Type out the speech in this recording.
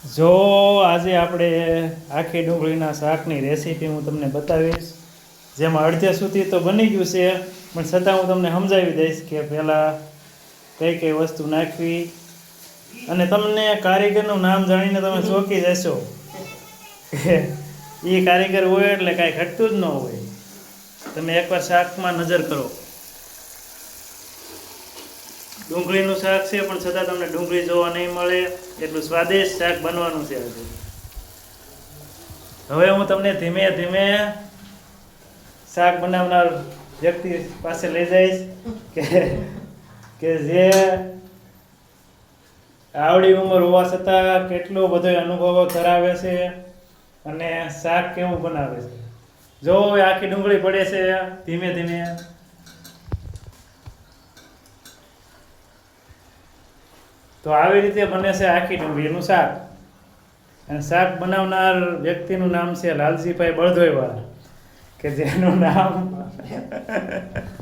જો આજે આપણે આખી ડુંગળીના શાકની રેસીપી હું તમને બતાવીશ, જેમાં અડધે સુધી તો બની ગયું છે, પણ છતાં હું તમને સમજાવી દઈશ કે પહેલાં કઈ કઈ વસ્તુ નાખવી. અને તમને કારીગરનું નામ જાણીને તમે ચોંકી જશો કે એ કારીગર હોય એટલે કાંઈ ઘટતું જ ન હોય. તમે એકવાર શાકમાં નજર કરો. ડુંગળીનું શાક છે, પણ છતાં તમને ડુંગળી જોવા નહીં મળે એટલું સ્વાદિષ્ટ શાક બનવાનું છે આજે. હવે હું તમને ધીમે ધીમે શાક બનાવનાર વ્યક્તિ પાસે લઈ જઈશ કે જે આવડી ઉંમર હોવા છતાં કેટલો બધો અનુભવો ધરાવે છે અને શાક કેવું બનાવે છે. જો આખી ડુંગળી પડે છે ધીમે ધીમે. તો આવી રીતે બને છે આખી ડુંગળીનું શાક. અને શાક બનાવનાર વ્યક્તિનું નામ છે લાલજીભાઈ બળદોઈવાળા, કે જેનું નામ